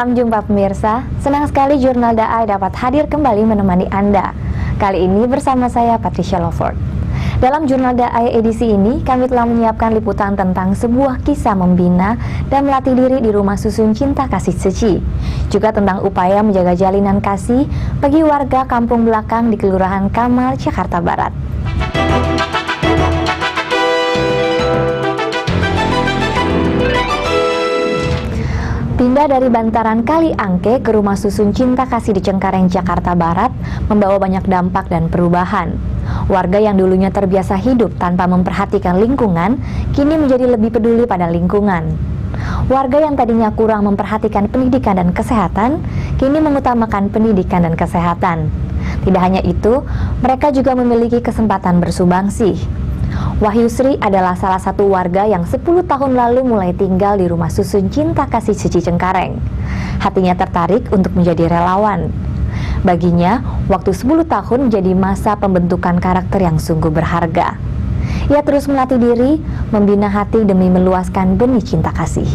Salam jumpa pemirsa, senang sekali Jurnal Daai dapat hadir kembali menemani Anda. Kali ini bersama saya Patricia Lovord. Dalam Jurnal Daai edisi ini, kami telah menyiapkan liputan tentang sebuah kisah membina dan melatih diri di Rumah Susun Cinta Kasih Seci. Juga tentang upaya menjaga jalinan kasih bagi warga kampung belakang di Kelurahan Kamal, Jakarta Barat. Pindah dari bantaran Kali Angke ke Rumah Susun Cinta Kasih di Cengkareng, Jakarta Barat membawa banyak dampak dan perubahan. Warga yang dulunya terbiasa hidup tanpa memperhatikan lingkungan, kini menjadi lebih peduli pada lingkungan. Warga yang tadinya kurang memperhatikan pendidikan dan kesehatan, kini mengutamakan pendidikan dan kesehatan. Tidak hanya itu, mereka juga memiliki kesempatan bersumbangsi. Wahyu Sri adalah salah satu warga yang 10 tahun lalu mulai tinggal di Rumah Susun Cinta Kasih Seci Cengkareng. Hatinya tertarik untuk menjadi relawan. Baginya, waktu 10 tahun menjadi masa pembentukan karakter yang sungguh berharga. Ia terus melatih diri, membina hati demi meluaskan benih cinta kasih.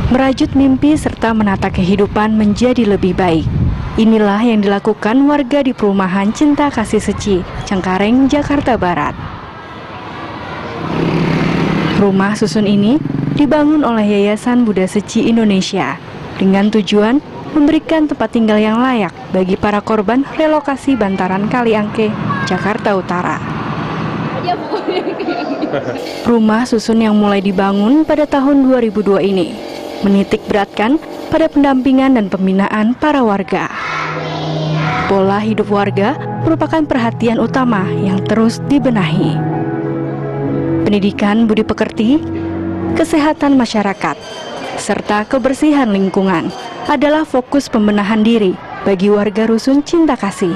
Merajut mimpi serta menata kehidupan menjadi lebih baik. Inilah yang dilakukan warga di Perumahan Cinta Kasih Seci, Cengkareng, Jakarta Barat. Rumah susun ini dibangun oleh Yayasan Buddha Seci Indonesia dengan tujuan memberikan tempat tinggal yang layak bagi para korban relokasi bantaran Kali Angke, Jakarta Utara. Rumah susun yang mulai dibangun pada tahun 2002 ini menitik beratkan pada pendampingan dan pembinaan para warga. Pola hidup warga merupakan perhatian utama yang terus dibenahi. Pendidikan budi pekerti, kesehatan masyarakat, serta kebersihan lingkungan adalah fokus pembenahan diri bagi warga Rusun Cinta Kasih.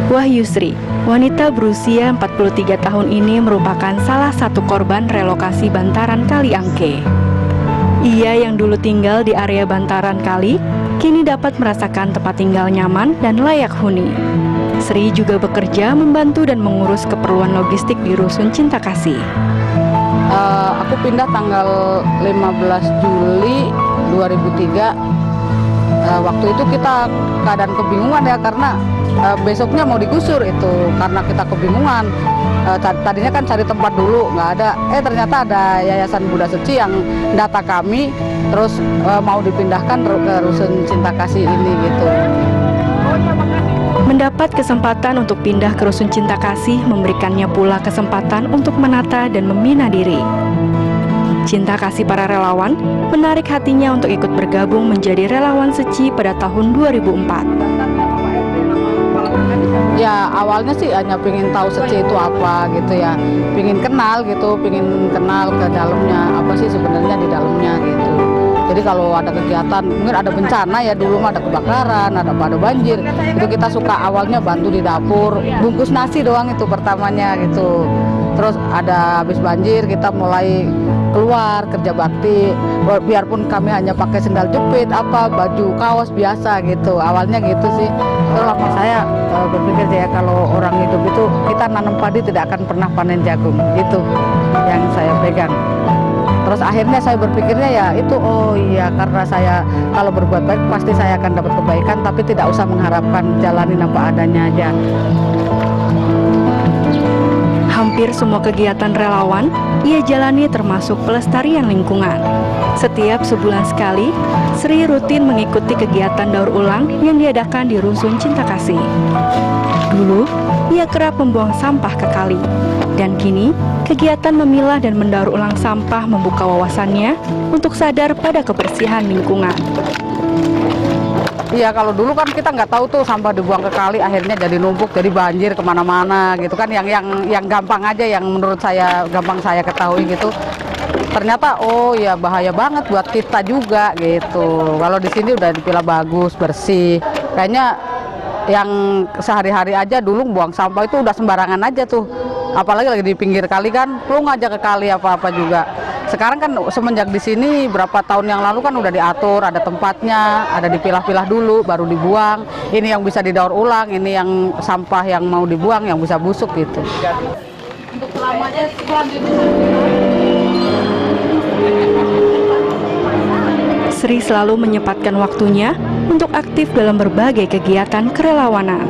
Wahyu Sri, wanita berusia 43 tahun ini merupakan salah satu korban relokasi bantaran Kali Angke. Ia yang dulu tinggal di area bantaran kali, kini dapat merasakan tempat tinggal nyaman dan layak huni. Sri juga bekerja membantu dan mengurus keperluan logistik di Rusun Cinta Kasih. Aku pindah tanggal 15 Juli 2003. Waktu itu kita keadaan kebingungan ya, karena besoknya mau digusur itu, karena kita kebingungan. Tadinya kan cari tempat dulu, nggak ada. Ternyata ada Yayasan Buddha Seci yang data kami, terus mau dipindahkan ke Rusun Cinta Kasih ini gitu. Mendapat kesempatan untuk pindah ke Rusun Cinta Kasih memberikannya pula kesempatan untuk menata dan membina diri. Cinta kasih para relawan menarik hatinya untuk ikut bergabung menjadi relawan Seci pada tahun 2004. Ya awalnya sih hanya pengen tahu Seci itu apa gitu ya, pengen kenal gitu, pengen kenal ke dalamnya, apa sih sebenarnya di dalamnya gitu. Jadi kalau ada kegiatan, mungkin ada bencana ya, dulu ada kebakaran, ada banjir, itu kita suka awalnya bantu di dapur, bungkus nasi doang itu pertamanya gitu. Terus ada habis banjir kita mulai keluar kerja bakti, biarpun kami hanya pakai sendal jepit, baju kaos biasa gitu. Awalnya gitu sih. Terus lama saya berpikir ya, kalau orang hidup itu kita nanam padi tidak akan pernah panen jagung, gitu yang saya pegang. Terus akhirnya saya berpikirnya ya itu, oh iya, karena saya kalau berbuat baik pasti saya akan dapat kebaikan, tapi tidak usah mengharapkan, jalanin apa adanya aja. Hampir semua kegiatan relawan ia jalani termasuk pelestarian lingkungan. Setiap sebulan sekali, Sri rutin mengikuti kegiatan daur ulang yang diadakan di Rusun Cinta Kasih. Dulu, ia kerap membuang sampah ke kali. Dan kini, kegiatan memilah dan mendaur ulang sampah membuka wawasannya untuk sadar pada kebersihan lingkungan. Iya, kalau dulu kan kita nggak tahu tuh sampah dibuang ke kali akhirnya jadi numpuk, jadi banjir kemana-mana gitu kan. Yang gampang aja, yang menurut saya gampang saya ketahui gitu. Ternyata oh ya bahaya banget buat kita juga gitu. Kalau di sini udah dipilah bagus, bersih. Kayaknya yang sehari-hari aja dulu buang sampah itu udah sembarangan aja tuh. Apalagi lagi di pinggir kali kan, plung aja ke kali apa-apa juga. Sekarang kan semenjak di sini berapa tahun yang lalu kan udah diatur, ada tempatnya, ada dipilah-pilah dulu, baru dibuang. Ini yang bisa didaur ulang, ini yang sampah yang mau dibuang, yang bisa busuk gitu. Untuk selamanya Sri selalu menyempatkan waktunya untuk aktif dalam berbagai kegiatan kerelawanan.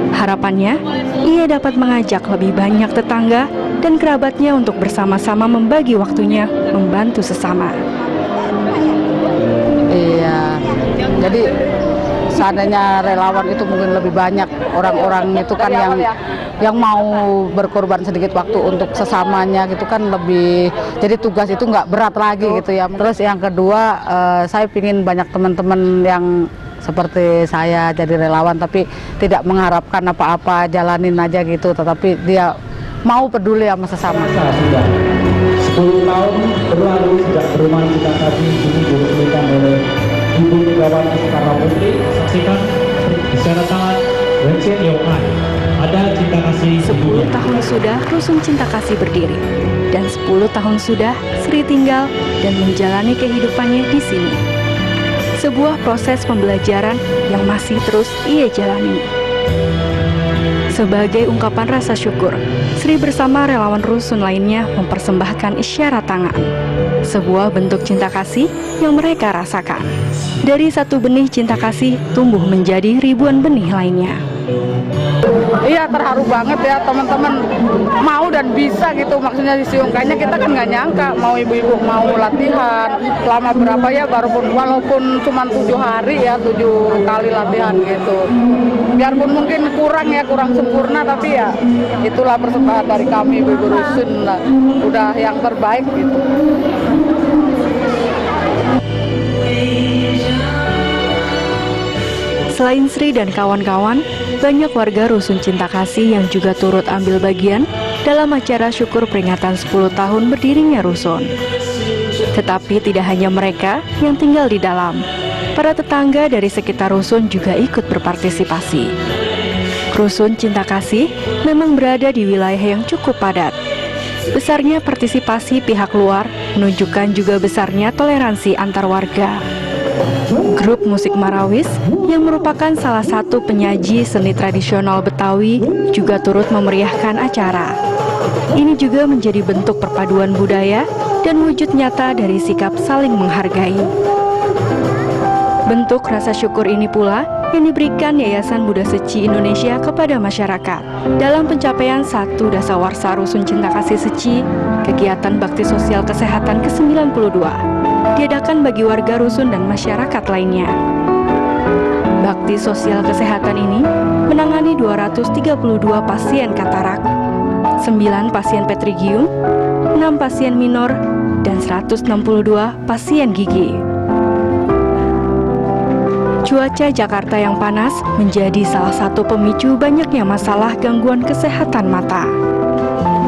Harapannya, ia dapat mengajak lebih banyak tetangga dan kerabatnya untuk bersama-sama membagi waktunya membantu sesama. Iya, jadi seandainya relawan itu mungkin lebih banyak orang-orang itu kan yang mau berkorban sedikit waktu untuk sesamanya gitu kan lebih, jadi tugas itu nggak berat lagi gitu ya. Terus yang kedua, saya ingin banyak teman-teman yang seperti saya jadi relawan tapi tidak mengharapkan apa-apa, jalanin aja gitu, tetapi dia mau peduli sama sesama. Sudah 10 tahun berlalu sejak perumahan Cinta Kasih ini diresmikan oleh Ibu Megawati Soekarno Putri. Saksikan isyarat tangan Wenchen Yohan. Ada Cinta Kasih 10 tahun sudah Rusun Cinta Kasih berdiri, dan 10 tahun sudah Sri tinggal dan menjalani kehidupannya di sini. Sebuah proses pembelajaran yang masih terus ia jalani. Sebagai ungkapan rasa syukur, Sri bersama relawan rusun lainnya mempersembahkan isyarat tangan. Sebuah bentuk cinta kasih yang mereka rasakan. Dari satu benih cinta kasih tumbuh menjadi ribuan benih lainnya. Iya, terharu banget ya teman-teman mau dan bisa gitu, maksudnya di Siung. Kayaknya kita kan nggak nyangka mau ibu-ibu mau latihan lama berapa ya, walaupun cuma 7 hari ya, 7 kali latihan gitu. Biarpun mungkin kurang sempurna, tapi ya itulah persembahan dari kami ibu-ibu rusun lah, udah yang terbaik gitu. Selain Sri dan kawan-kawan, banyak warga Rusun Cinta Kasih yang juga turut ambil bagian dalam acara syukur peringatan 10 tahun berdirinya Rusun. Tetapi tidak hanya mereka yang tinggal di dalam. Para tetangga dari sekitar Rusun juga ikut berpartisipasi. Rusun Cinta Kasih memang berada di wilayah yang cukup padat. Besarnya partisipasi pihak luar menunjukkan juga besarnya toleransi antar warga. Grup musik Marawis yang merupakan salah satu penyaji seni tradisional Betawi juga turut memeriahkan acara. Ini juga menjadi bentuk perpaduan budaya dan wujud nyata dari sikap saling menghargai. Bentuk rasa syukur ini pula yang diberikan Yayasan Buddha Seci Indonesia kepada masyarakat dalam pencapaian 1 Dasawarsa Rusun Cinta Kasih Seci, kegiatan bakti sosial kesehatan ke-92. Diadakan bagi warga rusun dan masyarakat lainnya. Bakti sosial kesehatan ini menangani 232 pasien katarak, 9 pasien petrigium, 6 pasien minor, dan 162 pasien gigi. Cuaca Jakarta yang panas menjadi salah satu pemicu banyaknya masalah gangguan kesehatan mata.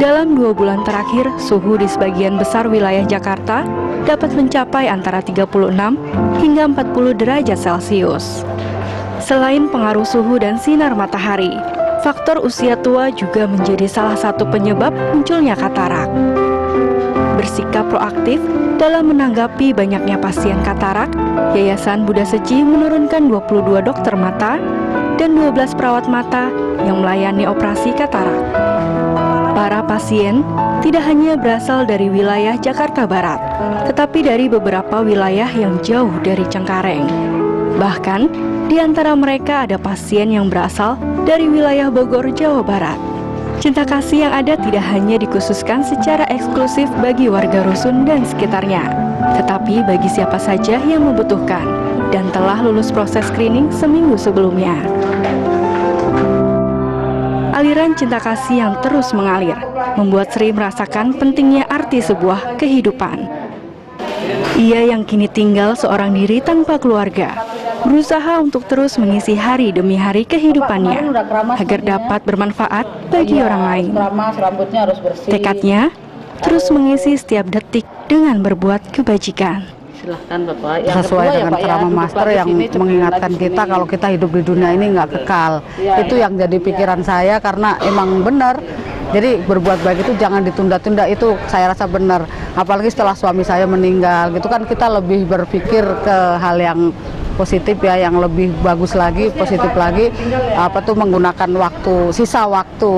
Dalam 2 bulan terakhir, suhu di sebagian besar wilayah Jakarta dapat mencapai antara 36 hingga 40 derajat Celcius. Selain pengaruh suhu dan sinar matahari, faktor usia tua juga menjadi salah satu penyebab munculnya katarak. Bersikap proaktif dalam menanggapi banyaknya pasien katarak, Yayasan Buddha Seci menurunkan 22 dokter mata dan 12 perawat mata yang melayani operasi katarak. Para pasien tidak hanya berasal dari wilayah Jakarta Barat, tetapi dari beberapa wilayah yang jauh dari Cengkareng. Bahkan, di antara mereka ada pasien yang berasal dari wilayah Bogor, Jawa Barat. Cinta kasih yang ada tidak hanya dikhususkan secara eksklusif bagi warga rusun dan sekitarnya, tetapi bagi siapa saja yang membutuhkan dan telah lulus proses screening seminggu sebelumnya. Aliran cinta kasih yang terus mengalir membuat Sri merasakan pentingnya arti sebuah kehidupan. Ia yang kini tinggal seorang diri tanpa keluarga, berusaha untuk terus mengisi hari demi hari kehidupannya agar dapat bermanfaat bagi orang lain. Rambutnya harus bersih. Tekadnya terus mengisi setiap detik dengan berbuat kebajikan. Silahkan Bapak. Sesuai dengan Krama Master yang mengingatkan kita kalau kita hidup di dunia ini nggak kekal. Itu yang jadi pikiran saya karena emang benar. Jadi berbuat baik itu jangan ditunda-tunda, itu saya rasa benar. Apalagi setelah suami saya meninggal, gitu kan kita lebih berpikir ke hal yang positif ya, yang lebih bagus lagi, positif lagi. Menggunakan sisa waktu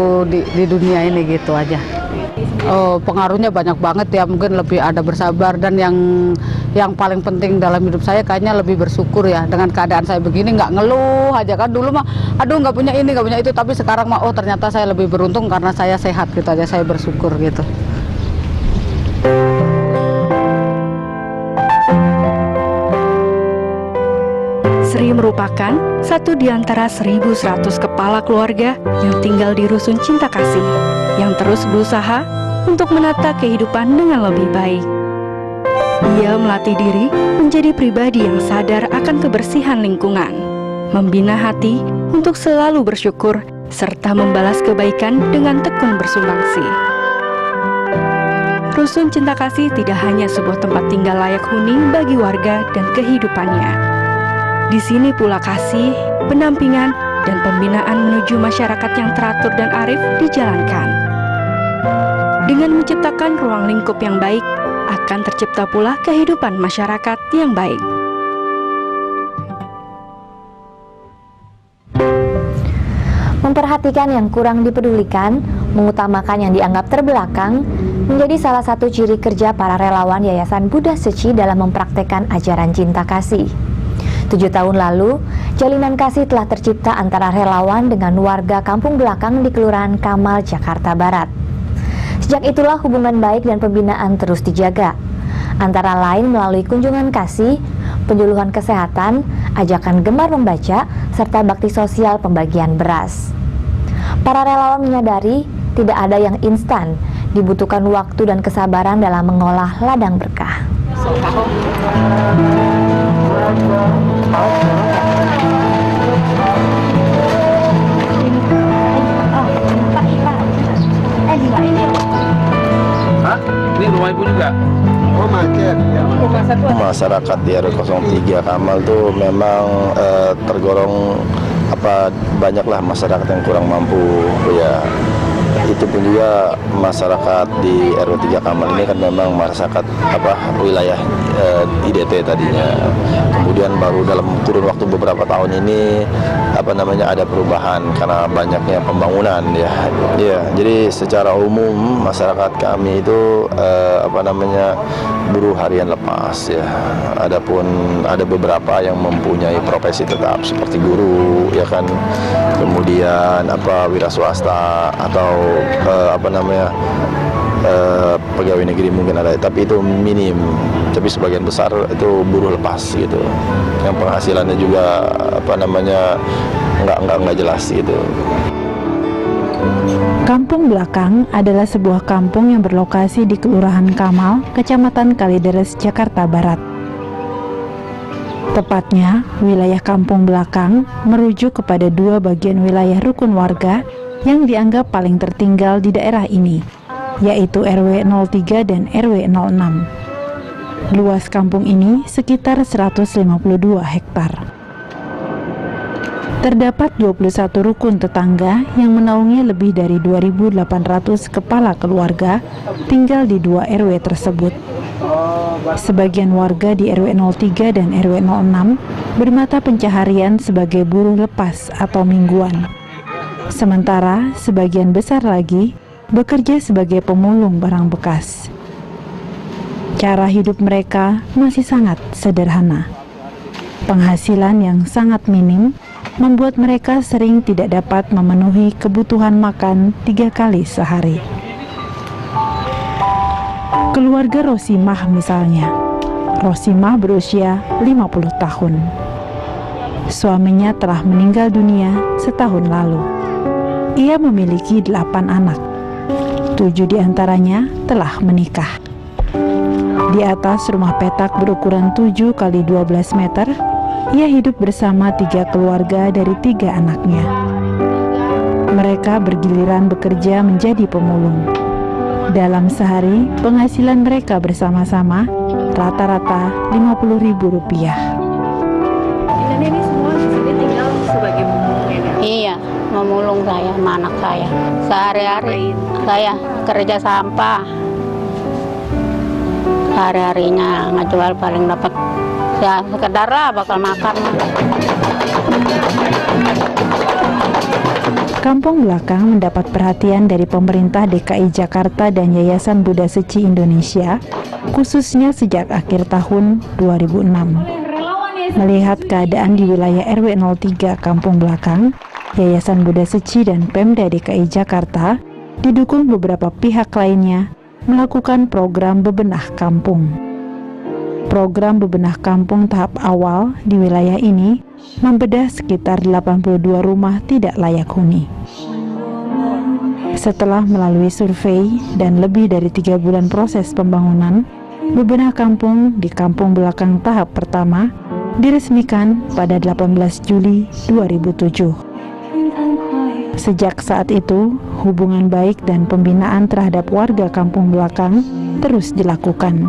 di dunia ini gitu aja. Pengaruhnya banyak banget ya, mungkin lebih ada bersabar, dan yang paling penting dalam hidup saya kayaknya lebih bersyukur ya dengan keadaan saya begini, nggak ngeluh aja kan. Dulu mah aduh nggak punya ini nggak punya itu, tapi sekarang mah ternyata saya lebih beruntung karena saya sehat gitu aja, saya bersyukur gitu. Sri merupakan satu di antara 1.100 kepala keluarga yang tinggal di Rusun Cinta Kasih, yang terus berusaha untuk menata kehidupan dengan lebih baik. Ia melatih diri menjadi pribadi yang sadar akan kebersihan lingkungan, membina hati untuk selalu bersyukur, serta membalas kebaikan dengan tekun bersumbangsi. Rusun Cinta Kasih tidak hanya sebuah tempat tinggal layak huni bagi warga dan kehidupannya. Di sini pula kasih, pendampingan, dan pembinaan menuju masyarakat yang teratur dan arif dijalankan. Dengan menciptakan ruang lingkup yang baik, akan tercipta pula kehidupan masyarakat yang baik. Memperhatikan yang kurang dipedulikan, mengutamakan yang dianggap terbelakang, menjadi salah satu ciri kerja para relawan Yayasan Buddha Seci dalam mempraktekkan ajaran cinta kasih. 7 tahun lalu, jalinan kasih telah tercipta antara relawan dengan warga kampung belakang di Kelurahan Kamal, Jakarta Barat. Sejak itulah hubungan baik dan pembinaan terus dijaga, antara lain melalui kunjungan kasih, penyuluhan kesehatan, ajakan gemar membaca, serta bakti sosial pembagian beras. Para relawan menyadari tidak ada yang instan, dibutuhkan waktu dan kesabaran dalam mengolah ladang berkah. Hah? Ini rumah ibu juga? Oh, macet. Masyarakat di RW 03 Kamal tuh memang tergolong banyaklah masyarakat yang kurang mampu ya. Itu pun juga masyarakat di RW 3 Kamal ini kan memang masyarakat wilayah IDT tadinya. Kemudian baru dalam kurun waktu beberapa tahun ini ada perubahan karena banyaknya pembangunan ya. Ya, jadi secara umum masyarakat kami itu buruh harian lepas ya. Adapun ada beberapa yang mempunyai profesi tetap seperti guru ya kan. Kemudian wira swasta atau pegawai negeri mungkin ada, tapi itu minim. Tapi sebagian besar itu buruh lepas gitu. Yang penghasilannya juga nggak jelas gitu. Kampung Belakang adalah sebuah kampung yang berlokasi di Kelurahan Kamal, Kecamatan Kalideres, Jakarta Barat. Tepatnya, wilayah Kampung Belakang merujuk kepada 2 bagian wilayah rukun warga yang dianggap paling tertinggal di daerah ini, yaitu RW 03 dan RW 06. Luas kampung ini sekitar 152 hektar. Terdapat 21 rukun tetangga yang menaungi lebih dari 2.800 kepala keluarga tinggal di 2 RW tersebut. Sebagian warga di RW 03 dan RW 06 bermata pencaharian sebagai buruh lepas atau mingguan. Sementara sebagian besar lagi bekerja sebagai pemulung barang bekas. Cara hidup mereka masih sangat sederhana. Penghasilan yang sangat minim membuat mereka sering tidak dapat memenuhi kebutuhan makan 3 kali sehari. Keluarga Rosimah misalnya. Rosimah berusia 50 tahun. Suaminya telah meninggal dunia setahun lalu. Ia memiliki 8 anak. 7 diantaranya telah menikah. Di atas rumah petak berukuran 7 x 12 meter ia hidup bersama 3 keluarga dari 3 anaknya. Mereka bergiliran bekerja menjadi pemulung. Dalam sehari, penghasilan mereka bersama-sama rata-rata Rp50.000. Ini semua di sini tinggal sebagai pemulung ya? Iya, memulung saya sama anak saya. Sehari-hari saya kerja sampah. Sehari-harinya ngejual paling dapat ya sekedar lah bakal makan. Kampung Belakang mendapat perhatian dari pemerintah DKI Jakarta dan Yayasan Buddha Seci Indonesia, khususnya sejak akhir tahun 2006. Melihat keadaan di wilayah RW 03 Kampung Belakang, Yayasan Buddha Seci dan Pemda DKI Jakarta didukung beberapa pihak lainnya melakukan program bebenah kampung. Program bebenah kampung tahap awal di wilayah ini membedah sekitar 82 rumah tidak layak huni. Setelah melalui survei dan lebih dari 3 bulan proses pembangunan, bebenah kampung di Kampung Belakang tahap pertama diresmikan pada 18 Juli 2007. Sejak saat itu, hubungan baik dan pembinaan terhadap warga Kampung Belakang terus dilakukan.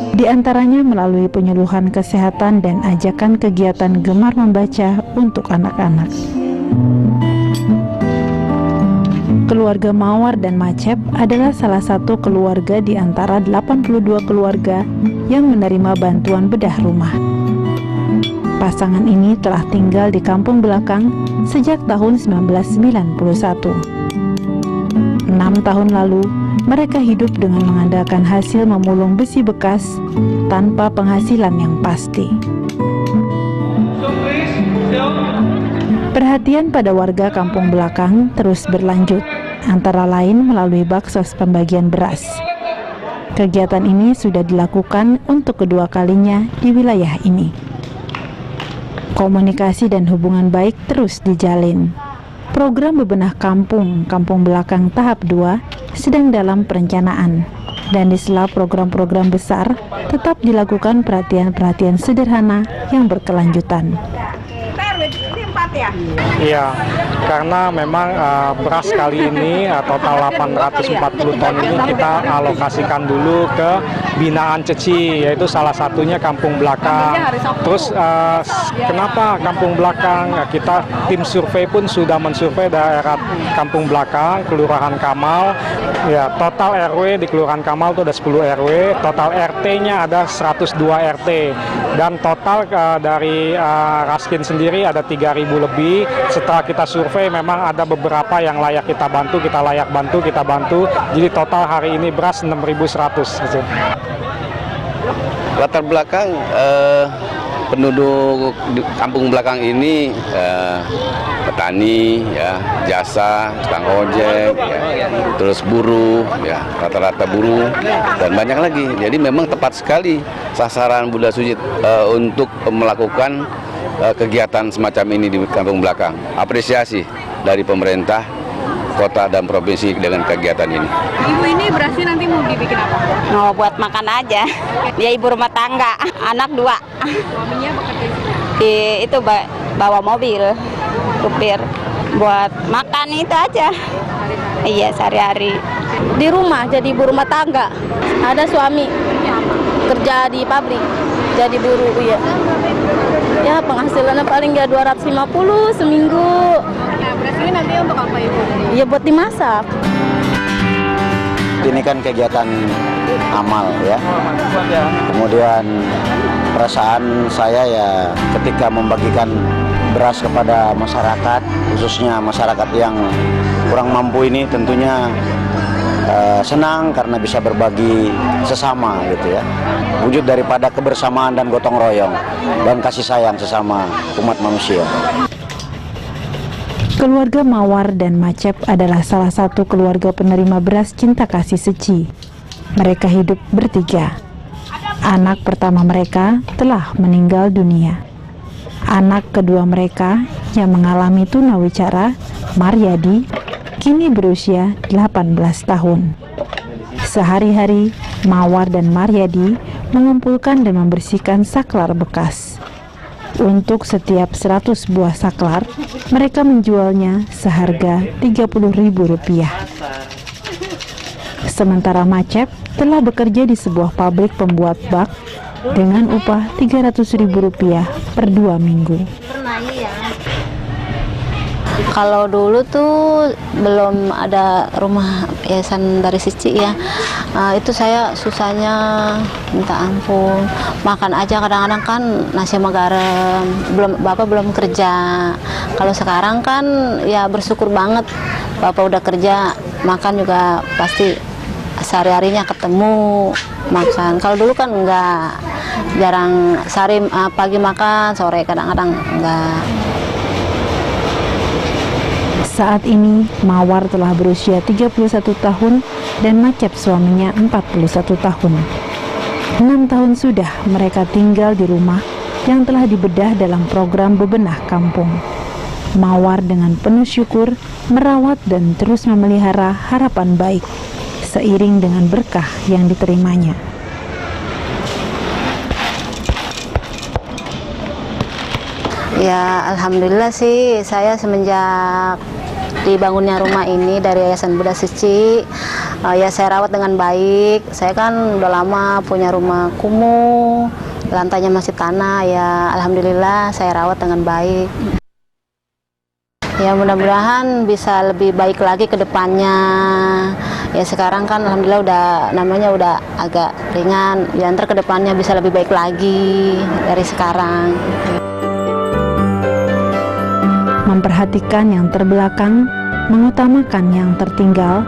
Di antaranya melalui penyuluhan kesehatan dan ajakan kegiatan gemar membaca untuk anak-anak. Keluarga Mawar dan Macep adalah salah satu keluarga di antara 82 keluarga yang menerima bantuan bedah rumah. Pasangan ini telah tinggal di Kampung Belakang sejak tahun 1991. 6 tahun lalu, mereka hidup dengan mengandalkan hasil memulung besi bekas tanpa penghasilan yang pasti. Perhatian pada warga Kampung Belakang terus berlanjut, antara lain melalui baksos pembagian beras. Kegiatan ini sudah dilakukan untuk kedua kalinya di wilayah ini. Komunikasi dan hubungan baik terus dijalin. Program bebenah kampung Kampung Belakang tahap 2 sedang dalam perencanaan, dan di sela program-program besar tetap dilakukan perhatian-perhatian sederhana yang berkelanjutan. Iya, karena memang beras kali ini total 840 ton ini kita alokasikan dulu ke binaan Ceci, yaitu salah satunya Kampung Belakang. Terus kenapa Kampung Belakang? Kita tim survei pun sudah mensurvei daerah Kampung Belakang, Kelurahan Kamal. Ya, total RW di Kelurahan Kamal itu ada 10 RW, total RT-nya ada 102 RT, dan total dari Raskin sendiri ada 3.000 lebih. Setelah kita survei memang ada beberapa yang layak kita bantu, kita bantu. Jadi total hari ini beras 6.100. Latar belakang penduduk di Kampung Belakang ini petani, ya, jasa, tukang ojek, ya, terus buruh, ya, rata-rata buruh, dan banyak lagi. Jadi memang tepat sekali sasaran Buddha Seci untuk melakukan kegiatan semacam ini di Kampung Belakang. Apresiasi dari pemerintah kota dan provinsi dengan kegiatan ini. Ibu ini berasnya nanti mau dibikin apa? Mau buat makan aja. Dia ibu rumah tangga, anak 2. Suaminya bekerja Itu bawa mobil, supir. Buat makan itu aja. Iya, sehari-hari. Di rumah jadi ibu rumah tangga. Ada suami kerja di pabrik, jadi buruh, ya. Ya, penghasilannya paling ya 250 seminggu. Nah, beras ini nanti untuk apa Ibu? Ya buat dimasak. Ini kan kegiatan amal, ya. Kemudian perasaan saya ya ketika membagikan beras kepada masyarakat, khususnya masyarakat yang kurang mampu ini, tentunya senang karena bisa berbagi sesama, gitu ya. Wujud daripada kebersamaan dan gotong royong dan kasih sayang sesama umat manusia. Keluarga Mawar dan Macep adalah salah satu keluarga penerima beras Cinta Kasih Seci. Mereka hidup bertiga. Anak pertama mereka telah meninggal dunia. Anak kedua mereka yang mengalami tunawicara, Maryadi, kini berusia 18 tahun. Sehari-hari, Mawar dan Maryadi mengumpulkan dan membersihkan saklar bekas. Untuk setiap 100 buah saklar, mereka menjualnya seharga Rp30.000. Sementara Macep telah bekerja di sebuah pabrik pembuat bak dengan upah Rp300.000 per 2 minggu. Kalau dulu tuh belum ada rumah yayasan dari Sici ya, itu saya susahnya minta ampun. Makan aja kadang-kadang kan nasi sama garam, Bapak belum kerja. Kalau sekarang kan ya bersyukur banget, Bapak udah kerja, makan juga pasti sehari-harinya ketemu makan. Kalau dulu kan enggak, jarang sehari pagi makan, sore kadang-kadang enggak. Saat ini, Mawar telah berusia 31 tahun dan Macep suaminya 41 tahun. 6 tahun sudah mereka tinggal di rumah yang telah dibedah dalam program bebenah kampung. Mawar dengan penuh syukur merawat dan terus memelihara harapan baik seiring dengan berkah yang diterimanya. Ya, alhamdulillah sih saya semenjak dibangunnya rumah ini dari Yayasan Buddha Suci, ya saya rawat dengan baik. Saya kan udah lama punya rumah kumuh, lantainya masih tanah, ya alhamdulillah saya rawat dengan baik. Ya mudah-mudahan bisa lebih baik lagi ke depannya. Ya sekarang kan alhamdulillah udah agak ringan, ya ntar ke depannya bisa lebih baik lagi dari sekarang. Memperhatikan yang terbelakang, mengutamakan yang tertinggal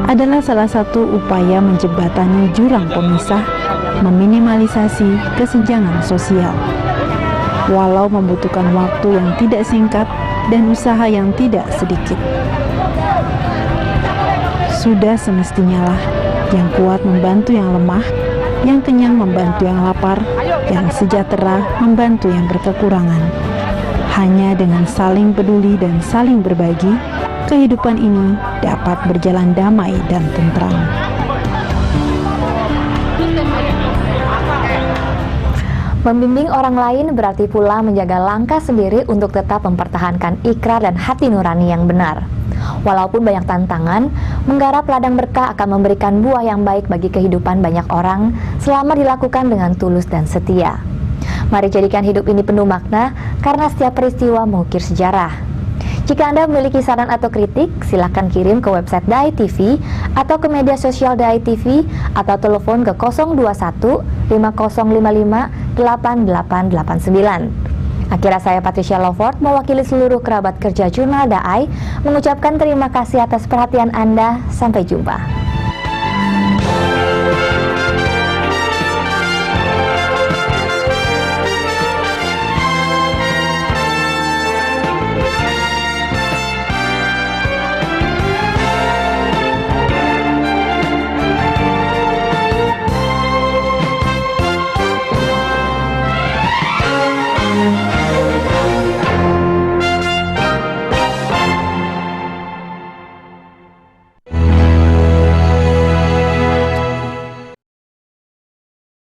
adalah salah satu upaya menjembatani jurang pemisah, meminimalisasi kesenjangan sosial. Walau membutuhkan waktu yang tidak singkat dan usaha yang tidak sedikit. Sudah semestinya lah yang kuat membantu yang lemah, yang kenyang membantu yang lapar, yang sejahtera membantu yang berkekurangan. Hanya dengan saling peduli dan saling berbagi, kehidupan ini dapat berjalan damai dan tentram. Membimbing orang lain berarti pula menjaga langkah sendiri untuk tetap mempertahankan ikrar dan hati nurani yang benar. Walaupun banyak tantangan, menggarap ladang berkah akan memberikan buah yang baik bagi kehidupan banyak orang selama dilakukan dengan tulus dan setia. Mari jadikan hidup ini penuh makna, karena setiap peristiwa mengukir sejarah. Jika Anda memiliki saran atau kritik, silakan kirim ke website Dai TV atau ke media sosial Dai TV atau telepon ke 021 5055 8889. Akhirnya saya Patricia Lovord mewakili seluruh kerabat kerja Jurnal Dai mengucapkan terima kasih atas perhatian Anda. Sampai jumpa.